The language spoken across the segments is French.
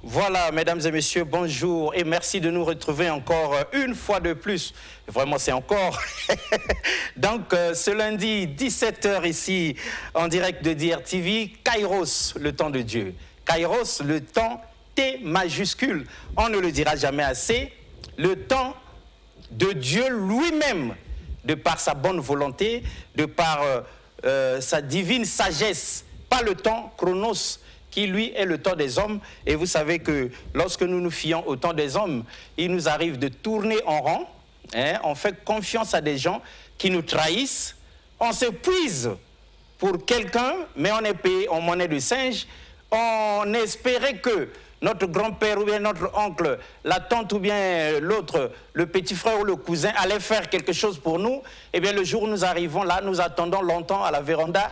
Voilà, mesdames et messieurs, bonjour et merci de nous retrouver encore une fois de plus. Vraiment, c'est encore. Donc, ce lundi, 17h ici, en direct de DRTV, Kairos, le temps de Dieu. Kairos, le temps T majuscule. On ne le dira jamais assez. Le temps de Dieu lui-même, de par sa bonne volonté, de par sa divine sagesse. Pas le temps, chronos, qui lui est le temps des hommes. Et vous savez que lorsque nous nous fions au temps des hommes, il nous arrive de tourner en rond. Hein, on fait confiance à des gens qui nous trahissent. On s'épuise pour quelqu'un, mais on est payé en monnaie de singe. On espérait que notre grand-père ou bien notre oncle, la tante ou bien l'autre, le petit frère ou le cousin allait faire quelque chose pour nous. Eh bien, le jour où nous arrivons là, nous attendons longtemps à la véranda.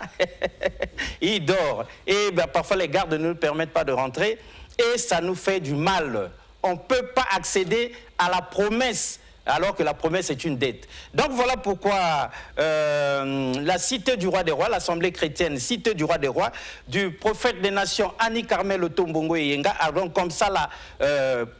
Il dort. Et bien, parfois, les gardes ne nous permettent pas de rentrer. Et ça nous fait du mal. On ne peut pas accéder à la promesse, alors que la promesse est une dette. Donc voilà pourquoi la cité du roi des rois, l'assemblée chrétienne cité du roi des rois, du prophète des nations Annie Carmel Otombongo Yenga, a donc comme ça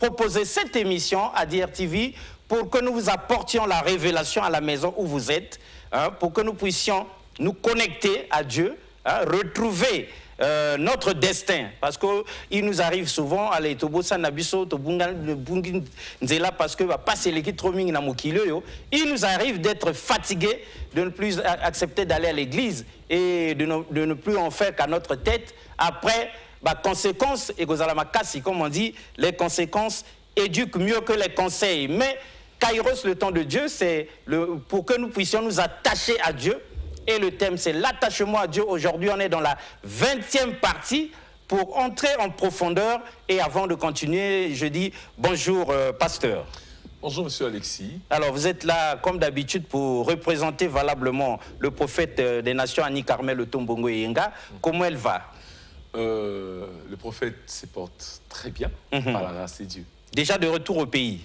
proposé cette émission à DRTV pour que nous vous apportions la révélation à la maison où vous êtes, hein, pour que nous puissions nous connecter à Dieu, hein, retrouver notre destin, parce qu'il nous arrive souvent à parce que il nous arrive d'être fatigué, de ne plus accepter d'aller à l'église et de ne plus en faire qu'à notre tête. Après, conséquences, et comme on dit, les conséquences éduquent mieux que les conseils. Mais Kairos, le temps de Dieu, c'est pour que nous puissions nous attacher à Dieu. Et le thème, c'est l'attachement à Dieu. Aujourd'hui, on est dans la 20e partie pour entrer en profondeur. Et avant de continuer, je dis bonjour, pasteur. Bonjour, monsieur Alexis. Alors, vous êtes là, comme d'habitude, pour représenter valablement le prophète des nations, Annie Carmel Otombongo Yenga. Comment elle va? Le prophète se porte très bien, par la grâce de Dieu. Déjà de retour au pays?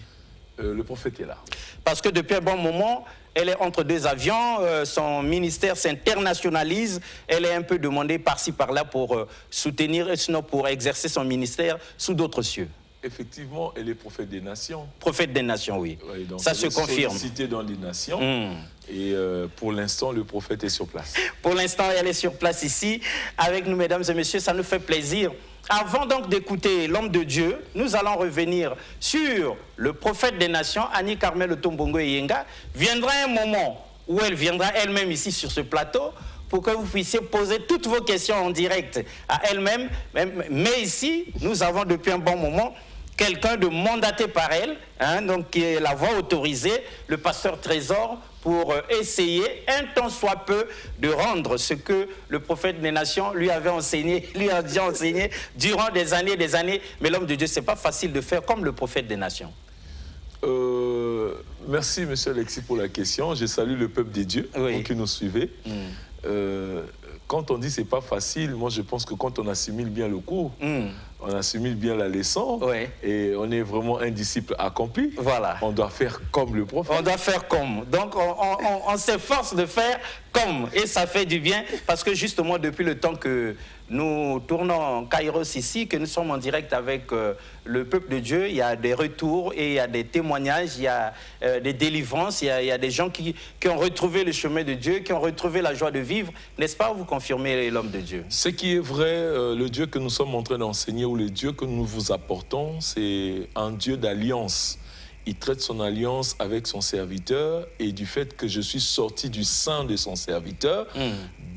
Le prophète est là. Parce que depuis un bon moment, elle est entre deux avions, son ministère s'internationalise, elle est un peu demandée par-ci par-là pour soutenir, sinon pour exercer son ministère sous d'autres cieux. Effectivement, elle est prophète des nations. Prophète des nations, oui. Oui, donc ça se confirme. Cité dans les nations. Et pour l'instant, le prophète est sur place. Pour l'instant, elle est sur place ici, avec nous, mesdames et messieurs, ça nous fait plaisir. Avant donc d'écouter l'homme de Dieu, nous allons revenir sur le prophète des nations, Annie Carmel Otombongo Yenga. Viendra un moment où elle viendra elle-même ici sur ce plateau pour que vous puissiez poser toutes vos questions en direct à elle-même. Mais ici, nous avons depuis un bon moment quelqu'un de mandaté par elle, hein, donc qui est la voix autorisée, le pasteur Trésor, pour essayer, un temps soit peu, de rendre ce que le prophète des nations lui avait enseigné, lui a déjà enseigné durant des années et des années. Mais l'homme de Dieu, ce n'est pas facile de faire comme le prophète des nations. Merci, monsieur Alexis, pour la question. Je salue le peuple de Dieu, oui, qui nous suivez. Quand on dit c'est pas facile, moi je pense que quand on assimile bien le cours, on assimile bien la leçon, et on est vraiment un disciple accompli. Voilà. On doit faire comme le prophète. On doit faire comme. Donc on s'efforce de faire comme. Et ça fait du bien parce que justement depuis le temps que nous tournons Kairos ici, que nous sommes en direct avec le peuple de Dieu, il y a des retours et il y a des témoignages, il y a des délivrances, il y a des gens qui ont retrouvé le chemin de Dieu, qui ont retrouvé la joie de vivre. N'est-ce pas, vous confirmez l'homme de Dieu? Ce qui est vrai, le Dieu que nous sommes en train d'enseigner ou le Dieu que nous vous apportons, c'est un Dieu d'alliance. Il traite son alliance avec son serviteur et du fait que je suis sorti du sein de son serviteur,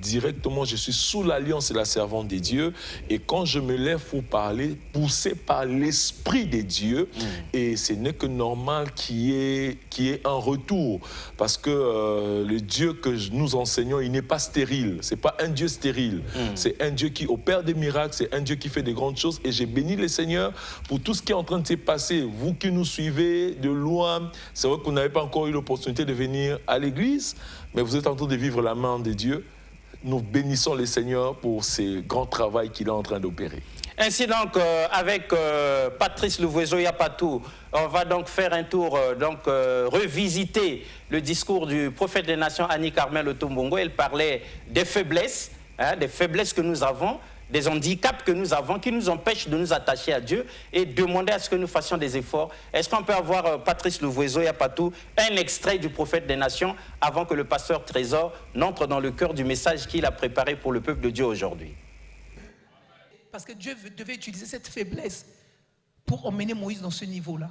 directement je suis sous l'alliance et la servante des dieux. Et quand je me lève pour parler, poussé par l'esprit des dieux, et ce n'est que normal qu'il y ait un retour. Parce que le Dieu que nous enseignons, il n'est pas stérile. Ce n'est pas un Dieu stérile. C'est un Dieu qui opère des miracles, c'est un Dieu qui fait des grandes choses. Et j'ai béni le Seigneur pour tout ce qui est en train de se passer. Vous qui nous suivez de loin, c'est vrai que vous n'avez pas encore eu l'opportunité de venir à l'église, mais vous êtes en train de vivre la main de Dieu. Nous bénissons le Seigneur pour ce grand travail qu'il est en train d'opérer. Ainsi donc, avec Patrice Louvoiseau-Yapatou, on va donc faire un tour, revisiter le discours du prophète des nations, Annie Carmel Otombongo. Elle parlait des faiblesses que nous avons, des handicaps que nous avons qui nous empêchent de nous attacher à Dieu et demander à ce que nous fassions des efforts. Est-ce qu'on peut avoir, Patrice Louvoiseau et Apatou, un extrait du prophète des nations avant que le pasteur Trésor n'entre dans le cœur du message qu'il a préparé pour le peuple de Dieu aujourd'hui? Parce que Dieu devait utiliser cette faiblesse pour emmener Moïse dans ce niveau-là.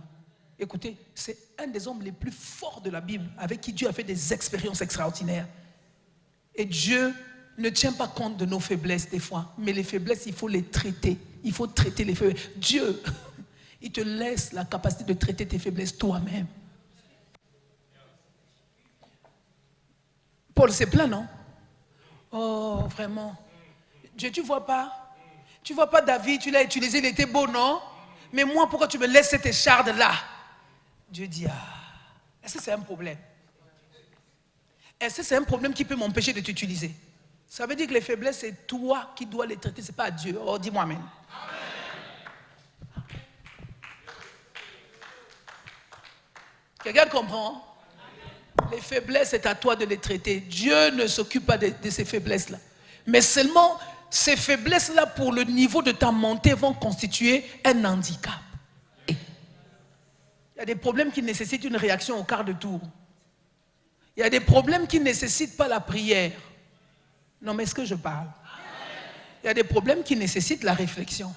Écoutez, c'est un des hommes les plus forts de la Bible, avec qui Dieu a fait des expériences extraordinaires. Et Dieu ne tient pas compte de nos faiblesses des fois, mais les faiblesses, il faut les traiter. Il faut traiter les faiblesses. Dieu, il te laisse la capacité de traiter tes faiblesses toi-même. Paul s'est plaint, non? Oh, vraiment. Dieu, tu vois pas? Tu vois pas David, tu l'as utilisé, il était beau, non? Mais moi, pourquoi tu me laisses cette écharde-là? Dieu dit, est-ce que c'est un problème? Est-ce que c'est un problème qui peut m'empêcher de t'utiliser? Ça veut dire que les faiblesses, c'est toi qui dois les traiter, c'est pas Dieu. Oh, dis-moi amen. Quelqu'un comprend? Les faiblesses, c'est à toi de les traiter. Dieu ne s'occupe pas de ces faiblesses-là. Mais seulement, ces faiblesses-là, pour le niveau de ta montée, vont constituer un handicap. Il y a des problèmes qui nécessitent une réaction au quart de tour. Il y a des problèmes qui ne nécessitent pas la prière. Non, mais est-ce que je parle? Il y a des problèmes qui nécessitent la réflexion.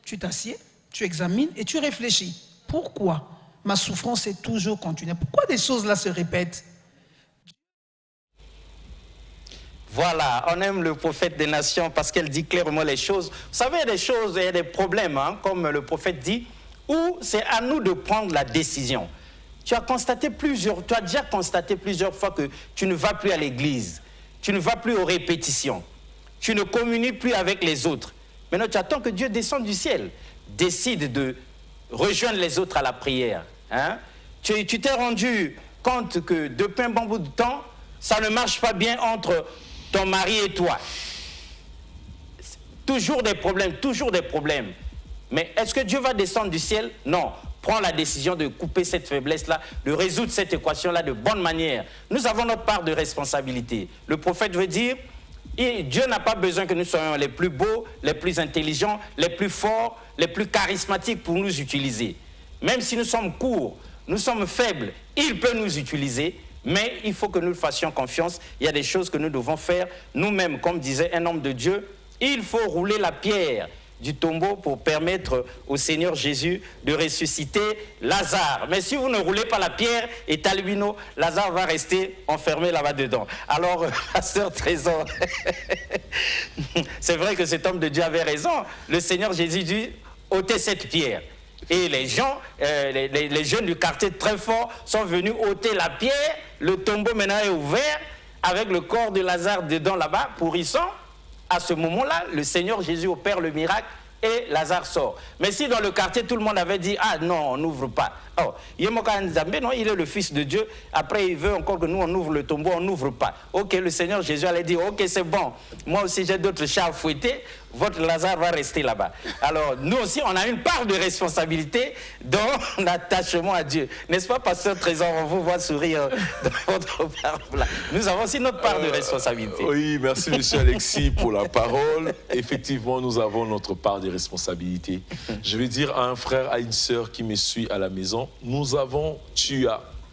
Tu t'assieds, tu examines et tu réfléchis. Pourquoi ma souffrance est toujours continue? Pourquoi des choses là se répètent? Voilà, on aime le prophète des nations parce qu'elle dit clairement les choses. Vous savez, il y a des choses, il y a des problèmes, hein, comme le prophète dit, où c'est à nous de prendre la décision. Tu as déjà constaté plusieurs fois que tu ne vas plus à l'église, tu ne vas plus aux répétitions, tu ne communies plus avec les autres. Maintenant, tu attends que Dieu descende du ciel, décide de rejoindre les autres à la prière. Hein? Tu t'es rendu compte que depuis un bon bout de temps, ça ne marche pas bien entre ton mari et toi. Toujours des problèmes, toujours des problèmes. Mais est-ce que Dieu va descendre du ciel? Non. Prends la décision de couper cette faiblesse-là, de résoudre cette équation-là de bonne manière. Nous avons notre part de responsabilité. Le prophète veut dire, Dieu n'a pas besoin que nous soyons les plus beaux, les plus intelligents, les plus forts, les plus charismatiques pour nous utiliser. Même si nous sommes courts, nous sommes faibles, il peut nous utiliser, mais il faut que nous fassions confiance. Il y a des choses que nous devons faire nous-mêmes, comme disait un homme de Dieu. Il faut rouler la pierre du tombeau pour permettre au Seigneur Jésus de ressusciter Lazare. Mais si vous ne roulez pas la pierre et Talubino, Lazare va rester enfermé là-bas dedans. Alors, pasteur Trésor, c'est vrai que cet homme de Dieu avait raison. Le Seigneur Jésus dit, ôtez cette pierre. Et les gens, les jeunes du quartier très forts sont venus ôter la pierre. Le tombeau maintenant est ouvert avec le corps de Lazare dedans là-bas, pourrissant. À ce moment-là, le Seigneur Jésus opère le miracle et Lazare sort. Mais si dans le quartier, tout le monde avait dit, ah non, on n'ouvre pas. Oh, non, il est le Fils de Dieu. Après, il veut encore que nous, on ouvre le tombeau, on n'ouvre pas. Ok, le Seigneur Jésus allait dire, ok, c'est bon. Moi aussi, j'ai d'autres chats à fouetter. Votre Lazare va rester là-bas. Alors, nous aussi, on a une part de responsabilité dans l'attachement à Dieu. N'est-ce pas, pasteur Trésor? On vous voit sourire dans votre parole. Nous avons aussi notre part de responsabilité. Oui, merci, monsieur Alexis, pour la parole. Effectivement, nous avons notre part de responsabilité. Je vais dire à un frère, à une sœur qui me suit à la maison,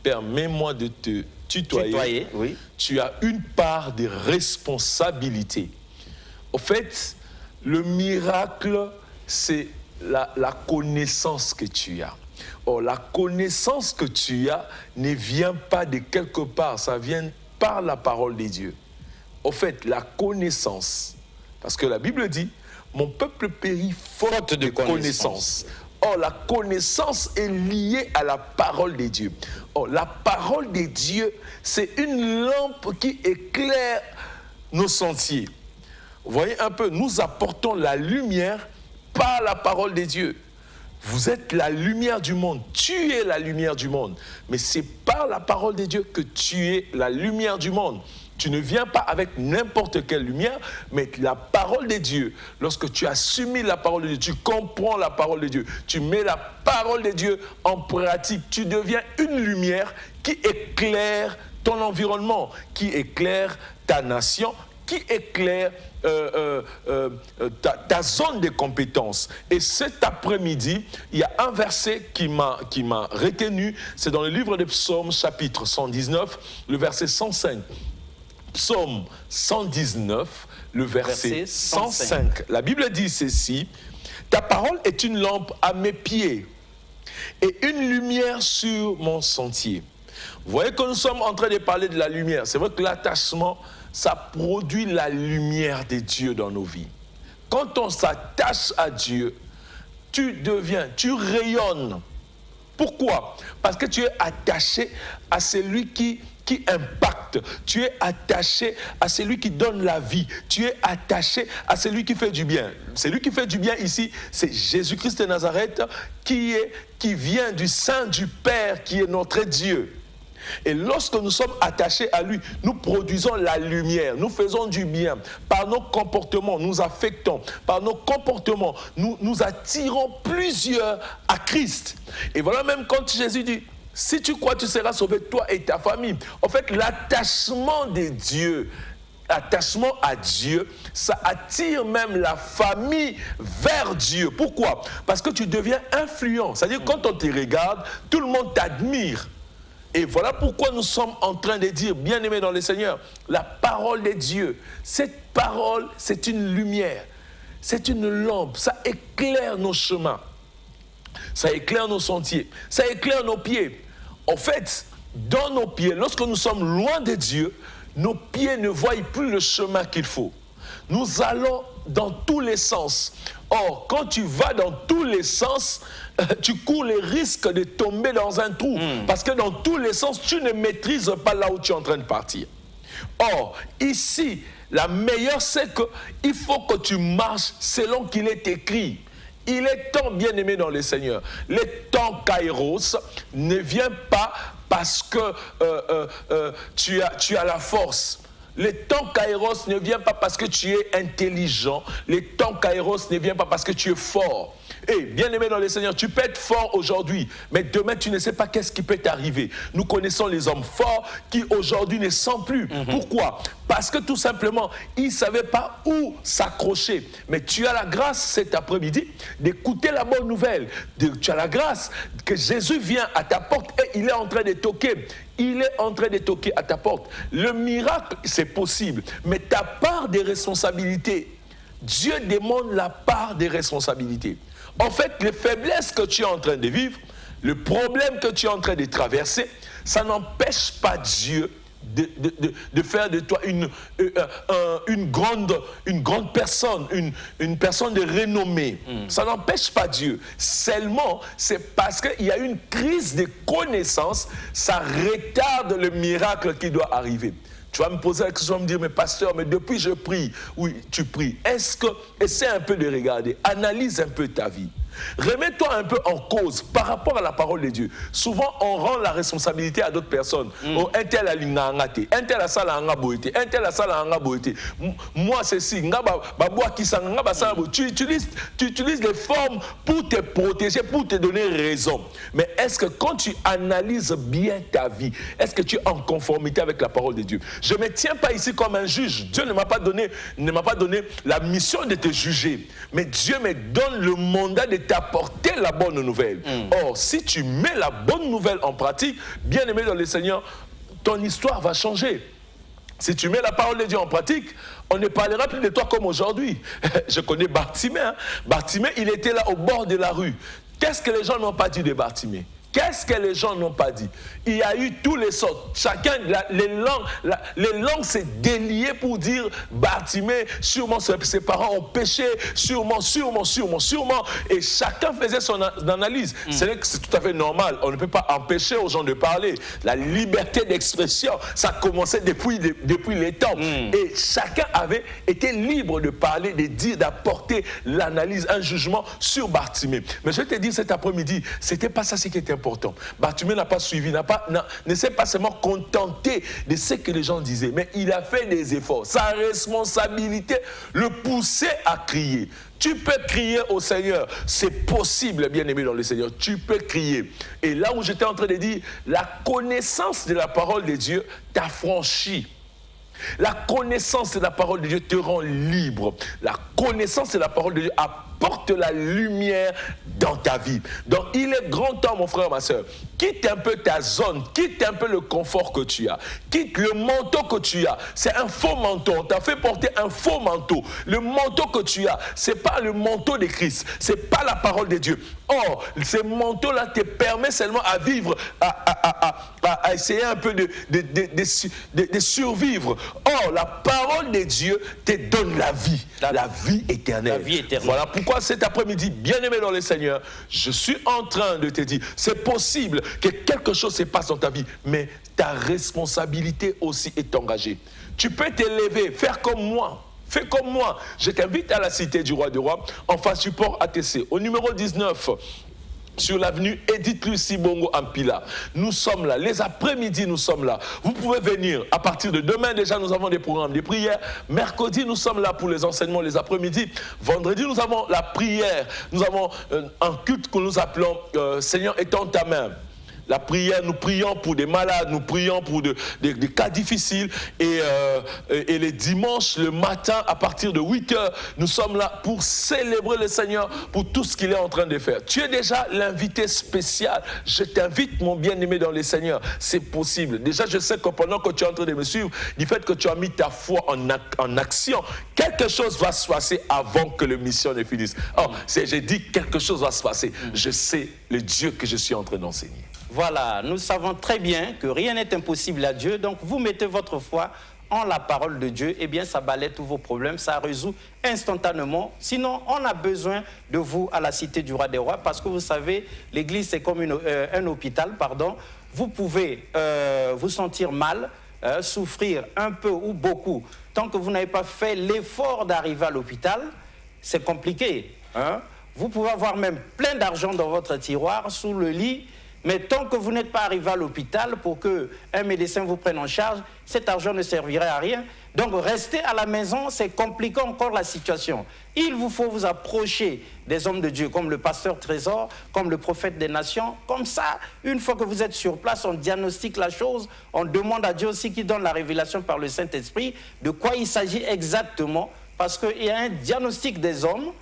permets-moi de te tutoyer. Oui. Tu as une part de responsabilité. Au fait, le miracle, c'est la connaissance que tu as. Or, la connaissance que tu as ne vient pas de quelque part, ça vient par la parole de Dieu. Au fait, la connaissance, parce que la Bible dit, mon peuple périt faute de connaissance. Or, la connaissance est liée à la parole de Dieu. Or, la parole de Dieu, c'est une lampe qui éclaire nos sentiers. Vous voyez un peu, nous apportons la lumière par la parole de Dieu. Vous êtes la lumière du monde, tu es la lumière du monde. Mais c'est par la parole de Dieu que tu es la lumière du monde. Tu ne viens pas avec n'importe quelle lumière, mais la parole de Dieu. Lorsque tu as soumis la parole de Dieu, tu comprends la parole de Dieu, tu mets la parole de Dieu en pratique, tu deviens une lumière qui éclaire ton environnement, qui éclaire ta nation qui éclaire ta zone de compétences. Et cet après-midi, il y a un verset qui m'a retenu, c'est dans le livre de Psaumes, chapitre 119, le verset 105. Psaume 119, le verset 105. La Bible dit ceci: ta parole est une lampe à mes pieds et une lumière sur mon sentier. Vous voyez que nous sommes en train de parler de la lumière. C'est vrai que l'attachement, ça produit la lumière de Dieu dans nos vies. Quand on s'attache à Dieu, tu rayonnes. Pourquoi? Parce que tu es attaché à celui qui impacte. Tu es attaché à celui qui donne la vie. Tu es attaché à celui qui fait du bien. Celui qui fait du bien ici, c'est Jésus-Christ de Nazareth qui vient du sein du Père, qui est notre Dieu. Et lorsque nous sommes attachés à lui, nous produisons la lumière, nous faisons du bien. Par nos comportements, nous affectons. Par nos comportements, nous attirons plusieurs à Christ. Et voilà même quand Jésus dit: si tu crois, tu seras sauvé, toi et ta famille. En fait, l'attachement de Dieu, l'attachement à Dieu, ça attire même la famille vers Dieu. Pourquoi? Parce que tu deviens influent. C'est-à-dire, quand on te regarde, tout le monde t'admire. Et voilà pourquoi nous sommes en train de dire, bien-aimés dans le Seigneur, la parole de Dieu, cette parole, c'est une lumière, c'est une lampe, ça éclaire nos chemins, ça éclaire nos sentiers, ça éclaire nos pieds. En fait, dans nos pieds, lorsque nous sommes loin de Dieu, nos pieds ne voient plus le chemin qu'il faut. Nous allons dans tous les sens. Or, quand tu vas dans tous les sens, tu cours le risque de tomber dans un trou. Parce que dans tous les sens, tu ne maîtrises pas là où tu es en train de partir. Or, ici, la meilleure, c'est qu'il faut que tu marches selon qu'il est écrit. Il est temps, bien-aimé dans le Seigneur. Le temps Kairos ne vient pas parce que tu as la force. Le temps Kairos ne vient pas parce que tu es intelligent. Le temps Kairos ne vient pas parce que tu es fort. Et bien-aimé dans le Seigneur, tu peux être fort aujourd'hui, mais demain tu ne sais pas qu'est-ce qui peut t'arriver. Nous connaissons les hommes forts qui aujourd'hui ne sont plus. Pourquoi? Parce que tout simplement, ils ne savaient pas où s'accrocher. Mais tu as la grâce cet après-midi d'écouter la bonne nouvelle. Tu as la grâce que Jésus vient à ta porte et il est en train de toquer. Il est en train de toquer à ta porte. Le miracle, c'est possible. Mais ta part des responsabilités, Dieu demande la part des responsabilités. En fait, les faiblesses que tu es en train de vivre, le problème que tu es en train de traverser, ça n'empêche pas Dieu de faire de toi une grande personne, une personne de renommée. Ça n'empêche pas Dieu. Seulement, c'est parce qu'il y a une crise de connaissance, ça retarde le miracle qui doit arriver. Tu vas me poser la question, me dire, mais pasteur, mais depuis je prie. Oui, tu pries. Essaie un peu de regarder, analyse un peu ta vie. Remets-toi un peu en cause par rapport à la parole de Dieu. Souvent, on rend la responsabilité à d'autres personnes. Oh, un tel a l'ingangate, un tel a ça la boité, un tel a ça la boité. Moi, c'est si. Tu utilises les formes pour te protéger, pour te donner raison. Mais est-ce que quand tu analyses bien ta vie, est-ce que tu es en conformité avec la parole de Dieu? Je ne me tiens pas ici comme un juge. Dieu ne m'a pas donné la mission de te juger. Mais Dieu me donne le mandat de t'apporter la bonne nouvelle. Or, si tu mets la bonne nouvelle en pratique, bien aimé dans le Seigneur, ton histoire va changer. Si tu mets la parole de Dieu en pratique, on ne parlera plus de toi comme aujourd'hui. Je connais Bartimée. Bartimée, il était là au bord de la rue. Qu'est-ce que les gens n'ont pas dit de Bartimée? Qu'est-ce que les gens n'ont pas dit? Il y a eu tous les sortes. Chacun, les langues s'est déliées pour dire Bartimée, sûrement ses parents ont péché, sûrement. Et chacun faisait son analyse. C'est tout à fait normal. On ne peut pas empêcher aux gens de parler. La liberté d'expression, ça commençait depuis les temps. Et chacun avait été libre de parler, de dire, d'apporter l'analyse, un jugement sur Bartimée. Mais je te dis cet après-midi, c'était pas ça ce qui était important. Bartimée n'a pas suivi, ne s'est pas seulement contenté de ce que les gens disaient, mais il a fait des efforts. Sa responsabilité le poussait à crier. Tu peux crier au Seigneur, c'est possible, bien-aimé dans le Seigneur, tu peux crier. Et là où j'étais en train de dire, la connaissance de la parole de Dieu t'affranchit. La connaissance de la parole de Dieu te rend libre. La connaissance de la parole de Dieu apporte la lumière dans ta vie. Donc il est grand temps, mon frère, ma soeur, quitte un peu ta zone, quitte un peu le confort que tu as, quitte le manteau que tu as. C'est un faux manteau, on t'a fait porter un faux manteau. Le manteau que tu as, ce n'est pas le manteau de Christ, ce n'est pas la parole de Dieu. Or, ce manteau-là te permet seulement à vivre, à essayer un peu de survivre. Or, la parole de Dieu te donne la vie éternelle. La vie éternelle. Voilà pourquoi cet après-midi, bien-aimé dans le Seigneur, je suis en train de te dire, c'est possible que quelque chose se passe dans ta vie, mais ta responsabilité aussi est engagée. Tu peux t'élever, faire comme moi. Fais comme moi. Je t'invite à la Cité du Roi des Rois, en face du port ATC, au numéro 19, sur l'avenue Edith Lucie Bongo Ampila. Nous sommes là. Les après-midi, nous sommes là. Vous pouvez venir. À partir de demain, déjà, nous avons des programmes de prière. Mercredi, nous sommes là pour les enseignements les après-midi. Vendredi, nous avons la prière. Nous avons un culte que nous appelons Seigneur, étends ta main. La prière, nous prions pour des malades, nous prions pour des cas difficiles. Et les dimanches, le matin, à partir de 8 h, nous sommes là pour célébrer le Seigneur pour tout ce qu'il est en train de faire. Tu es déjà l'invité spécial. Je t'invite, mon bien-aimé dans le Seigneur. C'est possible. Déjà, je sais que pendant que tu es en train de me suivre, du fait que tu as mis ta foi en action, quelque chose va se passer avant que la mission ne finisse. Or, j'ai dit quelque chose va se passer. Je sais le Dieu que je suis en train d'enseigner. Voilà, nous savons très bien que rien n'est impossible à Dieu. Donc, vous mettez votre foi en la parole de Dieu, eh bien, ça balaie tous vos problèmes, ça résout instantanément. Sinon, on a besoin de vous à la Cité du Roi des Rois, parce que vous savez, l'Église, c'est comme un hôpital, pardon. Vous pouvez vous sentir mal, souffrir un peu ou beaucoup. Tant que vous n'avez pas fait l'effort d'arriver à l'hôpital, c'est compliqué. Hein? Vous pouvez avoir même plein d'argent dans votre tiroir, sous le lit, mais tant que vous n'êtes pas arrivé à l'hôpital pour qu'un médecin vous prenne en charge, cet argent ne servirait à rien. Donc rester à la maison, c'est compliquer encore la situation. Il vous faut vous approcher des hommes de Dieu, comme le pasteur Trésor, comme le prophète des nations. Comme ça, une fois que vous êtes sur place, on diagnostique la chose, on demande à Dieu aussi qu'il donne la révélation par le Saint-Esprit de quoi il s'agit exactement, parce qu'il y a un diagnostic des hommes.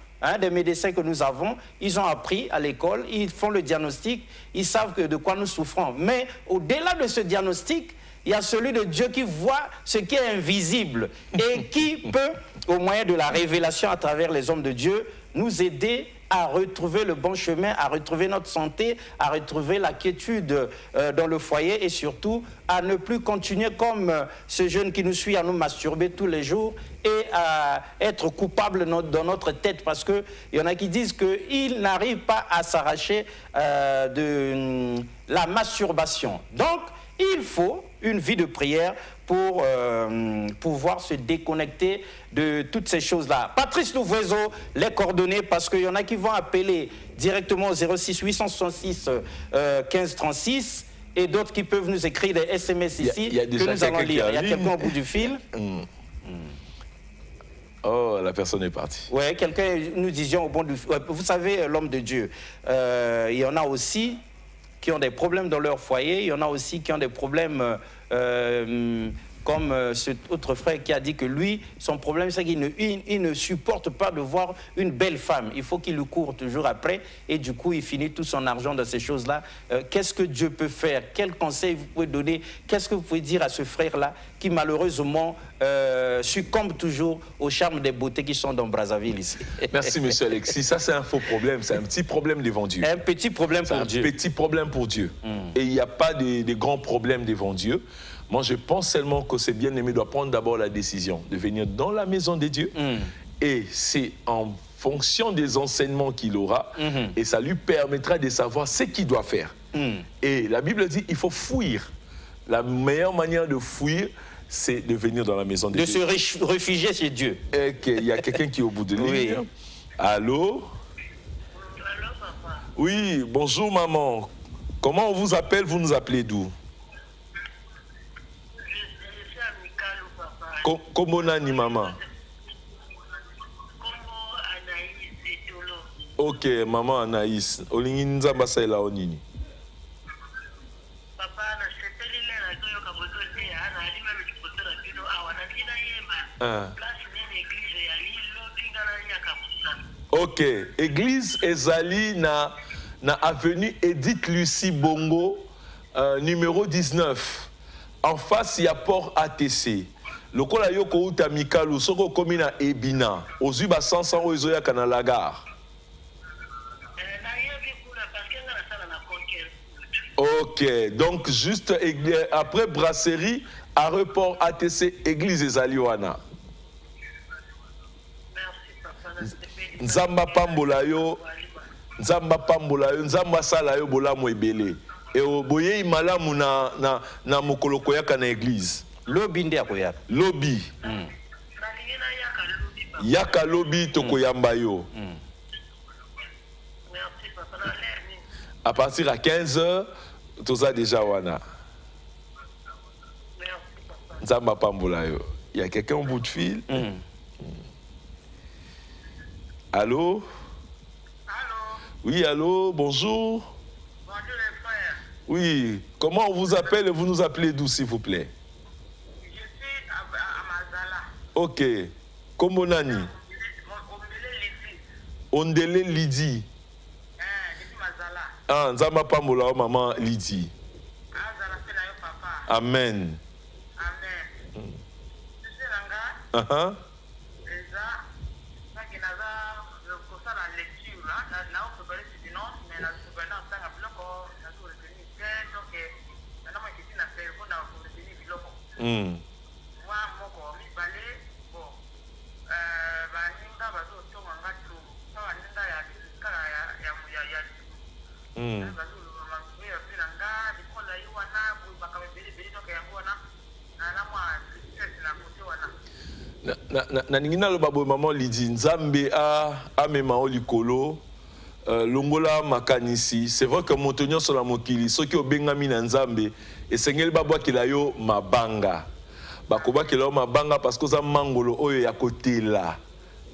Des médecins que nous avons, ils ont appris à l'école, ils font le diagnostic, ils savent de quoi nous souffrons. Mais au-delà de ce diagnostic, il y a celui de Dieu qui voit ce qui est invisible et qui peut, au moyen de la révélation à travers les hommes de Dieu, nous aider à retrouver le bon chemin, à retrouver notre santé, à retrouver la quiétude dans le foyer et surtout à ne plus continuer comme ce jeune qui nous suit à nous masturber tous les jours et à être coupable dans notre tête, parce qu'il y en a qui disent qu'ils n'arrivent pas à s'arracher de la masturbation. Donc, il faut une vie de prière pour pouvoir se déconnecter de toutes ces choses-là. Patrice Louvoiseau, les coordonnées, parce qu'il y en a qui vont appeler directement au 06 866 15 36 et d'autres qui peuvent nous écrire des SMS ici que nous allons lire. Il y a quelqu'un au bout du fil. Oh, la personne est partie. Oui, quelqu'un, nous disions au bout du fil. Vous savez, l'homme de Dieu, il y en a aussi qui ont des problèmes dans leur foyer, il y en a aussi qui ont des problèmes comme cet autre frère qui a dit que lui, son problème, c'est qu'il ne supporte pas de voir une belle femme. Il faut qu'il lui court toujours après et du coup, il finit tout son argent dans ces choses-là. Qu'est-ce que Dieu peut faire? Quel conseil vous pouvez donner? Qu'est-ce que vous pouvez dire à ce frère-là qui, malheureusement, succombe toujours au charme des beautés qui sont dans Brazzaville ici? Merci, monsieur Alexis. Ça, c'est un faux problème. C'est un petit problème devant Dieu. Un petit problème pour Dieu. Un petit problème pour Dieu. Et il n'y a pas de grands problèmes devant Dieu. Moi, je pense seulement que ce bien-aimé doit prendre d'abord la décision de venir dans la maison de Dieu. Et c'est en fonction des enseignements qu'il aura, et ça lui permettra de savoir ce qu'il doit faire. Et la Bible dit qu'il faut fuir. La meilleure manière de fuir, c'est de venir dans la maison de Dieu. De se réfugier chez Dieu. Il y a quelqu'un qui est au bout de lui. Oui. Allô? Allô, papa. Oui, bonjour maman. Comment on vous appelle? Vous nous appelez d'où? Je suis amical, papa. Comment nani maman? Comment Anaïs et Tolo. Ok, maman Anaïs. Olingi nzamba saela onini. Papa, na sepeli le na toyo kaboto te ana alima mikipoto na bino awana Place d'une église et ali lobby dans la Yakapusa. Ok, église ezali na avenue Edith Lucie Bongo, numéro 19. En face, il y a port ATC. Lokola yoko uta mikalu, soko komina ebina. Ozuba 500 oizoya kanala gare. Ok, donc juste après brasserie, aéroport ATC, église ezaliwana. Nzamba pambola yo, nzamba sala yo bolamu ebele. Et boye malamu na mokoloko yaka na église. Lobby nde akoyaka. Lobby. Yaka lobby tokoyamba yo. À partir à 15h, tout ça déjà wana. Nzamba pambola yo. Il y a quelqu'un au bout de fil? Allô? Allô? Oui, allô, bonjour. Bonjour les frères. Oui, comment on vous appelle et vous nous appelez d'où, s'il vous plaît? Je suis à Mazala. Ok. Komonani? Ondele Lydie. Depuis Mazala. Ah, Nzamba pambola maman Lydie. Mazala, c'est là, papa. Amen. Amen. Je suis là, na ningina lo babo maman Lydie Nzambe a mema o likolo longola makanisi. C'est vrai que montonyo sur la mokili soki obengami na Nzambe esengeli babwa kilayo mabanga bakoba kilayo mabanga parce que za mangolo oyo ya kotela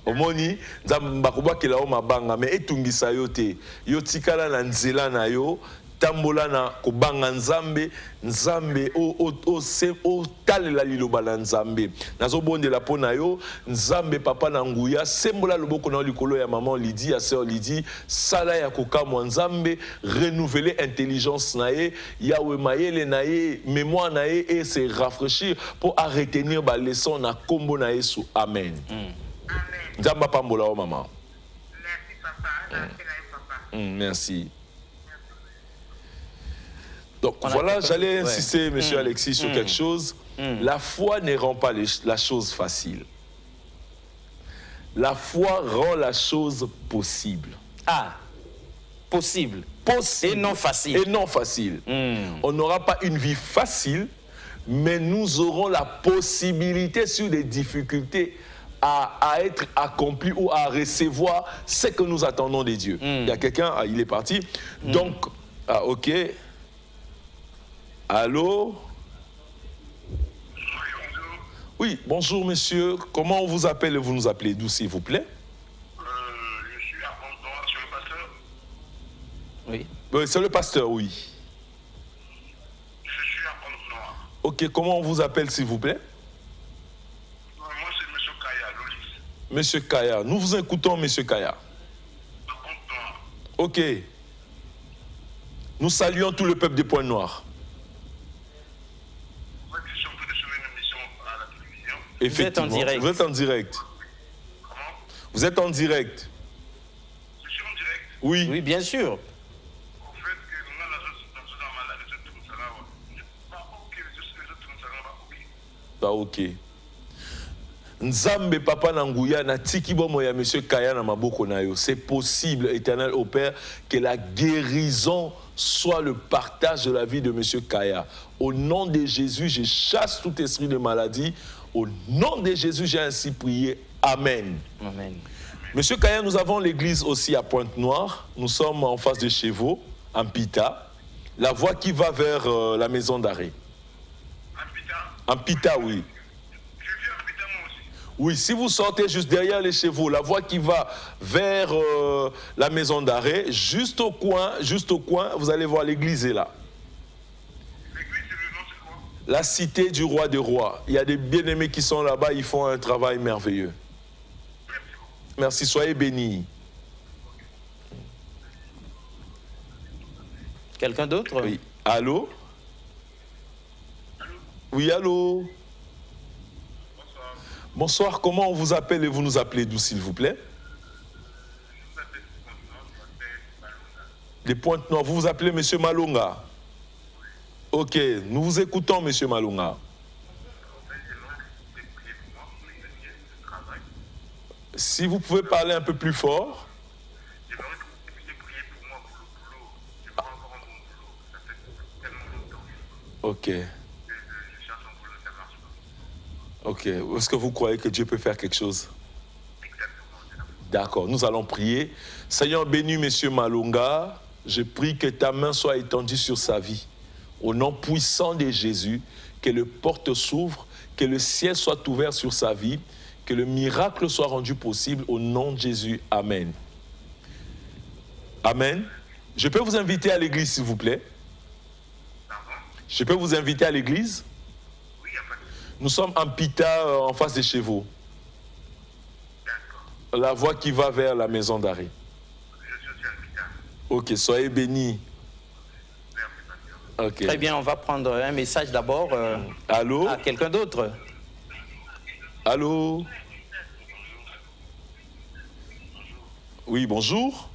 omoni Nzambe bakoba kilayo mabanga mais etungisa yo te yo tikala na nzela na yo tambola na kobanga Nzambe Nzambe o talela liloba na Nzambe nazobondela pona yo Nzambe papa na nguya sembola loboko na likolo ya maman Lydie ya sœur Lydie sala ya kokamwa Nzambe renouveler intelligence na ye yawe mayele na ye mémoire na ye et se rafraîchir pour retenir ba leçon na kombo na Yesu amen. Nzamba pambola o maman. Merci papa. Papa. Merci. Donc voilà, j'allais insister, monsieur Alexis, sur quelque chose. La foi ne rend pas la chose facile. La foi rend la chose possible. Ah, possible. Possible. Et non facile. Et non facile. On n'aura pas une vie facile, mais nous aurons la possibilité sur des difficultés à être accompli ou à recevoir ce que nous attendons de Dieu. Il y a quelqu'un, il est parti. Donc, ok. Allô? Oui, bonjour monsieur. Comment on vous appelle et vous nous appelez d'où, s'il vous plaît? Je suis à Pont-Noir, je suis le pasteur. Oui. C'est le pasteur, oui. Je suis à Pont-Noir. Ok, comment on vous appelle, s'il vous plaît? Moi, c'est M. Kaya, Lolis. Monsieur Kaya. Nous vous écoutons, monsieur Kaya. À Pont-Noir. Ok. Nous saluons tout le peuple des Points Noirs. Vous êtes en direct. Vous êtes en direct. Comment? Vous êtes en direct. Je suis en direct. Oui. Oui, bien sûr. Au fait que nous avons malade, je tourne ça là. Pas ok, je tourne ça là, pas ok. Pas ok. Nzambe papa Nanguya na tiki bomo ya monsieur Kaya na maboko na yo. C'est possible, éternel au Père, que la guérison soit le partage de la vie de monsieur Kaya. Au nom de Jésus, je chasse tout esprit de maladie. Au nom de Jésus, j'ai ainsi prié. Amen. Amen. Monsieur Kaya, nous avons l'église aussi à Pointe-Noire. Nous sommes en face de chez vous, en Pita. La voie qui va vers la maison d'arrêt. En Pita, oui. Je viens en Pita, moi aussi. Oui, si vous sortez juste derrière les chevaux, la voie qui va vers la maison d'arrêt, juste au coin, vous allez voir l'église est là. L'église, c'est le nom, c'est quoi? La cité du roi des rois. Il y a des bien-aimés qui sont là-bas, ils font un travail merveilleux. Merci, soyez bénis. Quelqu'un d'autre? Oui. Allô? Oui, allô? Bonsoir, comment on vous appelle et vous nous appelez d'où, s'il vous plaît? Des Pointes-Noires. Vous vous appelez Monsieur Malonga? Ok, nous vous écoutons, Monsieur Malonga. Si vous pouvez parler un peu plus fort. J'aimerais que vous puissiez prier pour moi pour le boulot. Je n'ai pas encore un bon boulot. Ça fait tellement longtemps. Ok, Je cherche un boulot, ça marche pas. ok. Est-ce que vous croyez que Dieu peut faire quelque chose? Exactement, c'est la faute. D'accord, nous allons prier. Seigneur, bénis Monsieur Malonga. Je prie que ta main soit étendue sur sa vie. Au nom puissant de Jésus, que les portes s'ouvrent, que le ciel soit ouvert sur sa vie, que le miracle soit rendu possible au nom de Jésus. Amen. Amen. Je peux vous inviter à l'église, s'il vous plaît? Pardon? Je peux vous inviter à l'église? Oui, il n'y a pas de souci. Nous sommes en Pita, en face des chevaux. D'accord. La voie qui va vers la maison d'arrêt. Je suis aussi un guitare. Ok, soyez bénis. Merci, pasteur. Ok. Très bien, on va prendre un message d'abord Allô? à quelqu'un d'autre. Allô? Oui, bonjour.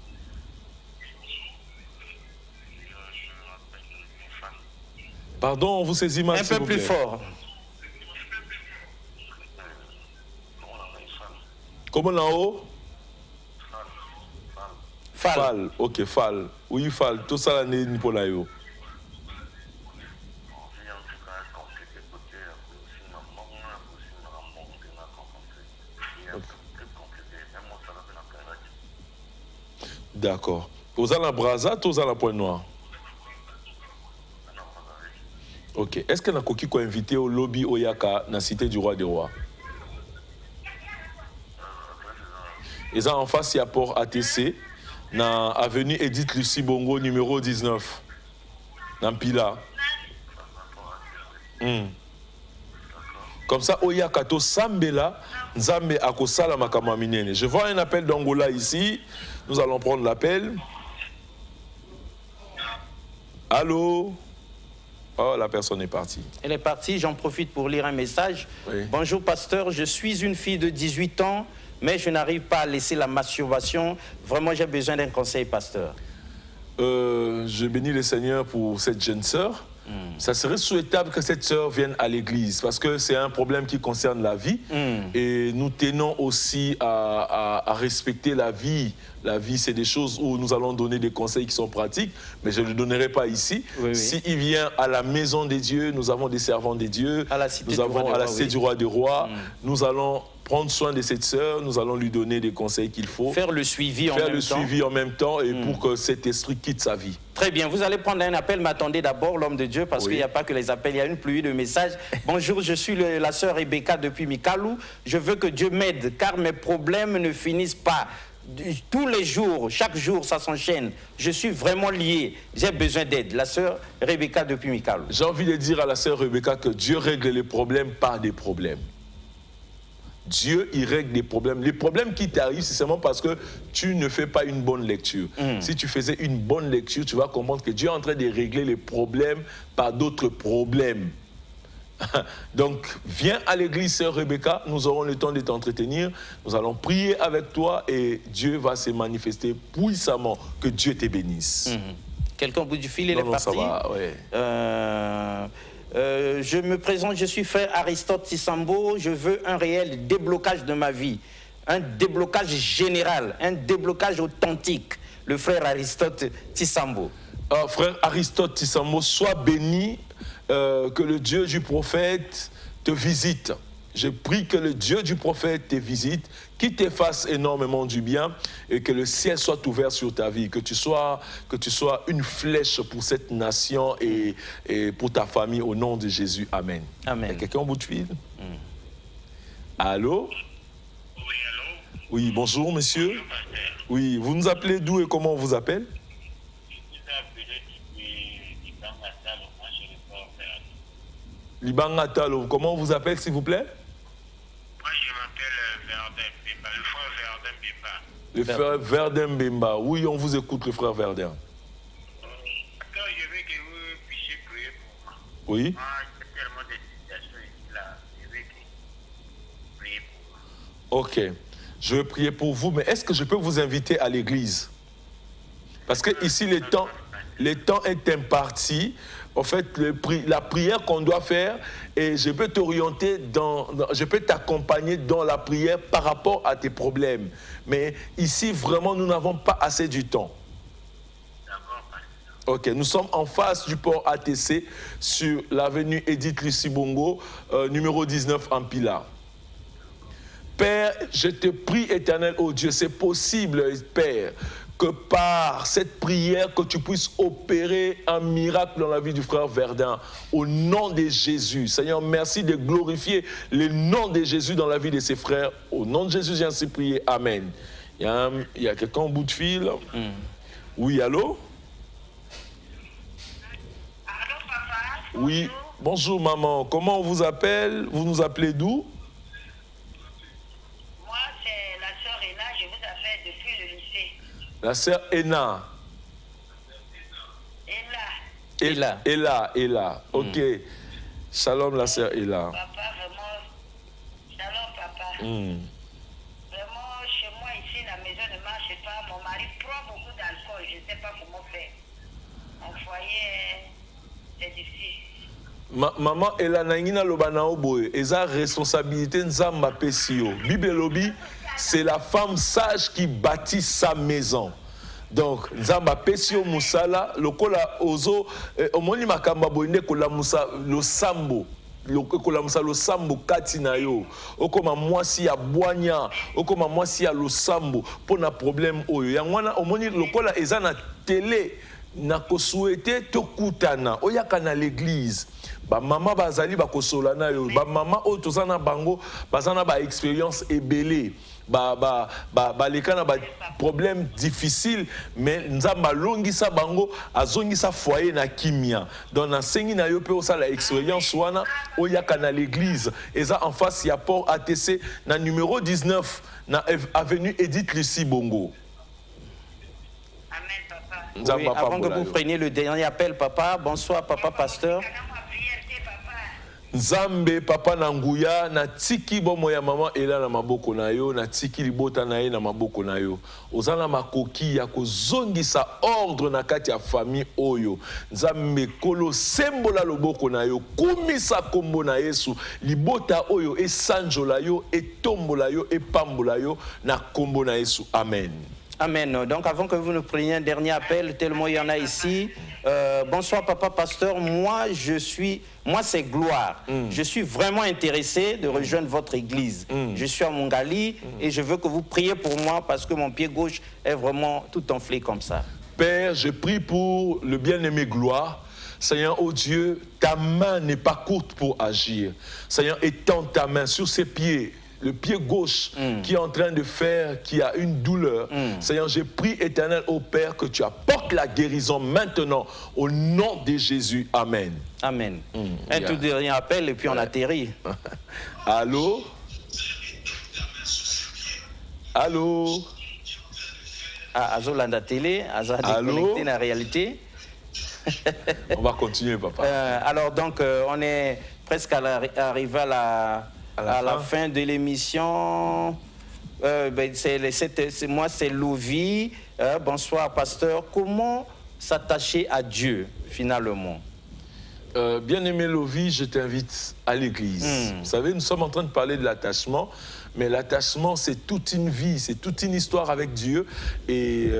Pardon, on vous saisit mal, Un s'il peu vous plus plaît. fort. Comment là-haut? Fall. Fall. Ok, Fall. Oui, Fall. Tout ça, l'année, Nipolayo. D'accord. Aux la Braza, tous à la Pointe-Noire. Ok. Est-ce que Nakoki a invité au lobby Oyaka, dans la cité du roi des rois? Et ça, en face, il y a port ATC, dans avenue Edith Lucie Bongo, numéro 19. Dans Pila. Comme ça, Oyaka, to Sambela, Nzambe Akosala Makama Minene. Je vois un appel d'Angola ici. Nous allons prendre l'appel. Allô? Oh, la personne est partie. Elle est partie, j'en profite pour lire un message. Oui. Bonjour pasteur, je suis une fille de 18 ans, mais je n'arrive pas à laisser la masturbation. Vraiment, j'ai besoin d'un conseil, pasteur. Je bénis le Seigneur pour cette jeune sœur. Ça serait souhaitable que cette sœur vienne à l'église parce que c'est un problème qui concerne la vie. Et nous tenons aussi à respecter la vie. La vie, c'est des choses où nous allons donner des conseils qui sont pratiques, mais je ne le donnerai pas ici. Oui, oui. S'il vient à la maison des dieux, nous avons des servants des dieux, À la cité nous du avons roi des à la rois, cité oui. du roi des rois, nous allons prendre soin de cette sœur, nous allons lui donner des conseils qu'il faut. Faire le suivi en Faire même le temps. suivi en même temps et pour que cet esprit quitte sa vie. Très bien, vous allez prendre un appel, mais attendez d'abord l'homme de Dieu, parce Oui. qu'il n'y a pas que les appels, il y a une pluie de messages. Bonjour, je suis la sœur Rebecca depuis Mikalou. Je veux que Dieu m'aide, car mes problèmes ne finissent pas. Tous les jours, chaque jour, ça s'enchaîne. Je suis vraiment lié, j'ai besoin d'aide. La sœur Rebecca depuis Mikalou. J'ai envie de dire à la sœur Rebecca que Dieu règle les problèmes par des problèmes. Dieu, il règle des problèmes. Les problèmes qui t'arrivent, c'est seulement parce que tu ne fais pas une bonne lecture. Si tu faisais une bonne lecture, tu vas comprendre que Dieu est en train de régler les problèmes par d'autres problèmes. Donc, viens à l'église, sœur Rebecca, nous aurons le temps de t'entretenir. Nous allons prier avec toi et Dieu va se manifester puissamment. Que Dieu te bénisse. Quelqu'un au bout du fil, il est Non, parti. ça va, ouais. Je me présente, je suis frère Aristote Tissambo. Je veux un réel déblocage de ma vie. Un déblocage général, un déblocage authentique. Le frère Aristote Tissambo. Frère Aristote Tissambo, sois béni, que le Dieu du prophète te visite. Je prie que le Dieu du prophète te visite, qu'il te fasse énormément du bien et que le ciel soit ouvert sur ta vie, que tu sois une flèche pour cette nation et pour ta famille au nom de Jésus. Amen. Amen. Il y a quelqu'un au bout de fil? Allô? Oui, allô? Oui, bonjour monsieur. Bonjour, pasteur. Oui, vous nous appelez d'où et comment on vous appelle? Je vous ai appelé depuis Iban Matal, moi je n'ai pas offert. Libanga Talo, comment on vous appelle, s'il vous plaît? Moi, je m'appelle Verdun Bimba, le frère Verdun Bimba. Le frère Verdun Bimba. Oui, on vous écoute, le frère Verdun. Quand je veux que vous puissiez prier pour moi. Oui. Moi, j'ai tellement de situations ici là. Je veux que vous priez pour moi. Ok. Je vais prier pour vous, mais est-ce que je peux vous inviter à l'église? Parce que ici, le temps est imparti. En fait, la prière qu'on doit faire, et je peux t'orienter je peux t'accompagner dans la prière par rapport à tes problèmes. Mais ici, vraiment, nous n'avons pas assez du temps. D'accord, pasteur. Ok, nous sommes en face du port ATC sur l'avenue Edith Lucie-Bongo, numéro 19 en Pilar. Père, je te prie, éternel, oh Dieu, c'est possible, Père, que par cette prière, que tu puisses opérer un miracle dans la vie du frère Verdun, au nom de Jésus. Seigneur, merci de glorifier le nom de Jésus dans la vie de ses frères. Au nom de Jésus, j'ai ainsi prié. Amen. Il y a quelqu'un au bout de fil. Oui, allô? Allô, papa? Oui, bonjour maman. Comment on vous appelle? Vous nous appelez d'où? Moi, c'est la sœur Ena, je vous appelle depuis le lycée. La sœur Ena. Ela. Ok. Shalom la sœur Ela. Papa, vraiment, shalom papa. Vraiment, chez moi ici, la maison ne marche pas. Mon mari prend beaucoup d'alcool, je ne sais pas comment faire. Mon foyer, c'est difficile. Maman Ela nangina lobana oboye. Eza responsabilité nzamba pesio. Bible lobi, c'est la femme sage qui bâtit sa maison. Donc, nzamba pesio musala, lokola ozo, omoni makamba boyne kola musa lo sambo. Kolamusa lo sambo kati na yo okoma mwasi ya bwanya okoma mwasi ya lo sambo pona problème oyo yangwana omoni lokola eza na télé na kosouhaité tokutana oyaka na l'église ba mama bazali bakosola na yo ba mama oyo tozana bango bazana ba expérience ebele baleka na ba problème difficile mais nzamba longisa bango azongisa foyer na kimia donc na sengi na yo pe osala expérience wana oyaka na l'église eza en face ya port ATC na numéro 19 na avenue Edith Lucie Bongo. Amen, papa. Oui, avant que vous preniez le dernier appel, papa, bonsoir, papa, pasteur. Nzambe papa na nguya na tiki bomo ya mama Ela na maboko na yo na tiki libota na ye na maboko na yo ozana makoki ya kozongisa ordre na kati ya famille oyo Nzambe kolo sembola loboko na yo kumisa kombo na Yesu libota oyo esanjola yo etombola yo epambola yo na kombo na Yesu. Amen. Amen. Donc avant que vous nous preniez un dernier appel, tellement il y en a ici. Bonsoir papa pasteur, moi c'est Gloire. Je suis vraiment intéressé de rejoindre votre église. Je suis à Mongali et je veux que vous priez pour moi parce que mon pied gauche est vraiment tout enflé comme ça. Père, je prie pour le bien-aimé Gloire. Seigneur, oh Dieu, ta main n'est pas courte pour agir. Seigneur, étends ta main sur ses pieds. Le pied gauche qui est en train de faire, qui a une douleur. Seigneur, je prie, éternel, au Père, que tu apportes la guérison maintenant, au nom de Jésus. Amen. Amen. Un tout dernier appel et puis on atterrit. Allô? Allô? Azolanda télé, Aza déconnecté dans la réalité. On va continuer, papa. Alors donc, on est presque arrivé à la fin de l'émission. Moi, c'est Louvi. Bonsoir, pasteur. Comment s'attacher à Dieu, finalement? Bien-aimé Louvi, je t'invite à l'église. Vous savez, nous sommes en train de parler de l'attachement. Mais l'attachement, c'est toute une vie, c'est toute une histoire avec Dieu. Et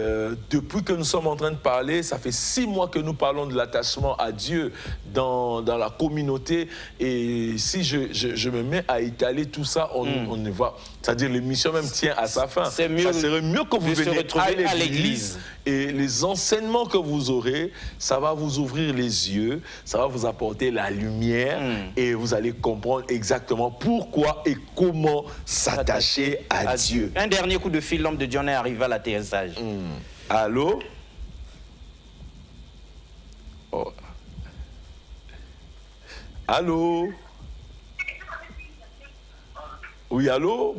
depuis que nous sommes en train de parler, ça fait 6 mois que nous parlons de l'attachement à Dieu dans la communauté. Et si je me mets à étaler tout ça, on ne voit. C'est-à-dire l'émission même tient à sa fin. C'est mieux, ça serait mieux que vous veniez à l'église. Et les enseignements que vous aurez, ça va vous ouvrir les yeux, ça va vous apporter la lumière et vous allez comprendre exactement pourquoi et comment s'attacher à Dieu. Un dernier coup de fil, l'homme de Dieu est arrivé à l'atterrissage. Allô? Allô? Oui, allô?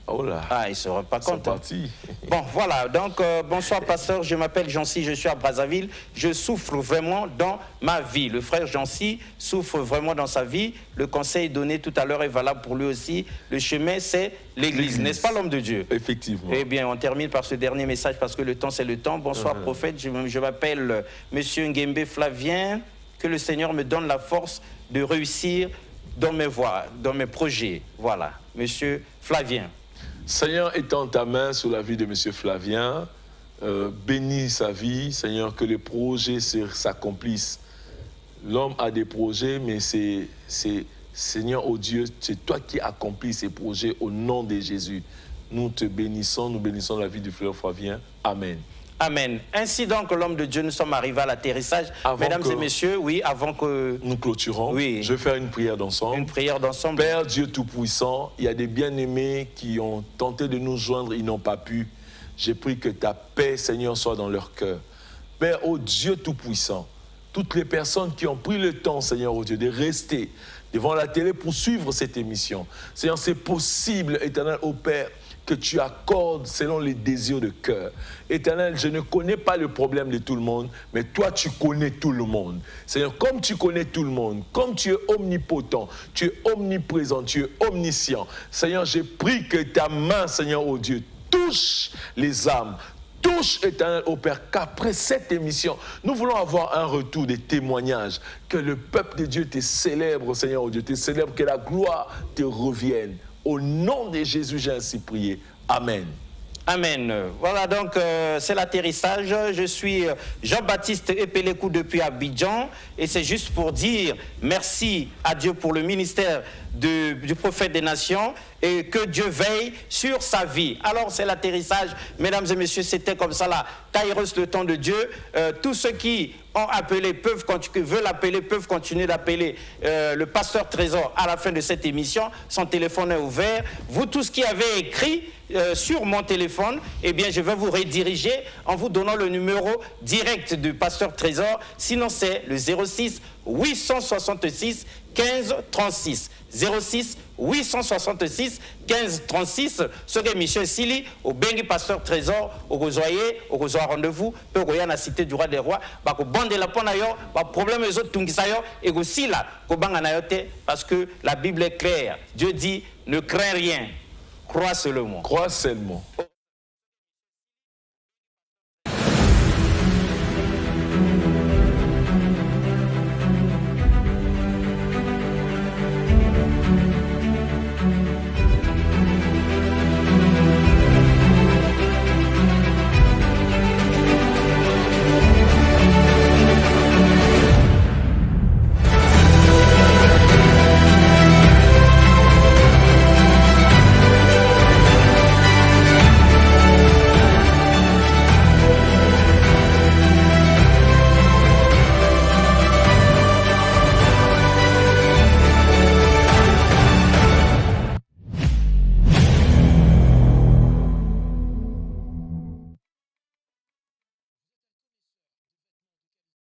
Oh là. Ah, il ne se rend pas C'est compte. Hein. parti. Bon, voilà. Donc, bonsoir, pasteur. Je m'appelle Jancy, je suis à Brazzaville. Je souffre vraiment dans ma vie. Le frère Jancy souffre vraiment dans sa vie. Le conseil donné tout à l'heure est valable pour lui aussi. Le chemin, c'est l'Église. N'est-ce pas, l'homme de Dieu? Effectivement. Eh bien, on termine par ce dernier message parce que le temps, c'est le temps. Bonsoir, prophète. Je m'appelle Monsieur Nguembe Flavien. Que le Seigneur me donne la force de réussir dans mes voies, dans mes projets. Voilà, Monsieur Flavien. Seigneur, étends ta main sur la vie de M. Flavien, bénis sa vie, Seigneur, que les projets s'accomplissent. L'homme a des projets, mais c'est Seigneur, oh Dieu, c'est toi qui accomplis ces projets au nom de Jésus. Nous te bénissons, nous bénissons la vie du frère Flavien. Amen. Amen. Ainsi donc, l'homme de Dieu, nous sommes arrivés à l'atterrissage. Mesdames et messieurs, oui, avant que nous clôturons, oui, je vais faire une prière d'ensemble. Une prière d'ensemble. Père Dieu Tout-Puissant, il y a des bien-aimés qui ont tenté de nous joindre, ils n'ont pas pu. J'ai pris que ta paix, Seigneur, soit dans leur cœur. Père, oh Dieu Tout-Puissant, toutes les personnes qui ont pris le temps, Seigneur, oh Dieu, de rester devant la télé pour suivre cette émission. Seigneur, c'est possible, éternel, oh Père, que tu accordes selon les désirs de cœur. Éternel, je ne connais pas le problème de tout le monde, mais toi, tu connais tout le monde. Seigneur, comme tu connais tout le monde, comme tu es omnipotent, tu es omniprésent, tu es omniscient. Seigneur, j'ai pris que ta main, Seigneur, oh Dieu, touche les âmes, touche, éternel, au Père, qu'après cette émission, nous voulons avoir un retour des témoignages, que le peuple de Dieu te célèbre, Seigneur, oh Dieu, te célèbre, que la gloire te revienne. Au nom de Jésus, j'ai ainsi prié. Amen. Amen. Voilà donc, c'est l'atterrissage. Je suis Jean-Baptiste Epelekou depuis Abidjan et c'est juste pour dire merci à Dieu pour le ministère du prophète des nations et que Dieu veille sur sa vie. Alors c'est l'atterrissage. Mesdames et messieurs, c'était comme ça là. Kairos, le temps de Dieu. Tous ceux qui ont appelé, veulent appeler, peuvent continuer d'appeler le pasteur Trésor à la fin de cette émission. Son téléphone est ouvert. Vous tous qui avez écrit sur mon téléphone, eh bien je vais vous rediriger en vous donnant le numéro direct du pasteur Trésor. Sinon c'est le 06 866 15 36. 06 866 15 36. Ce que Michel Sili, au Bengi Pasteur Trésor, au Gozoyer, au Gozoa rendez-vous, au Goya na cité du roi des rois, au bande la ponayo, au problème les autres tungisayo, et aussi là, au banganayote, parce que la Bible est claire. Dieu dit, ne crains rien, crois seulement. Crois seulement.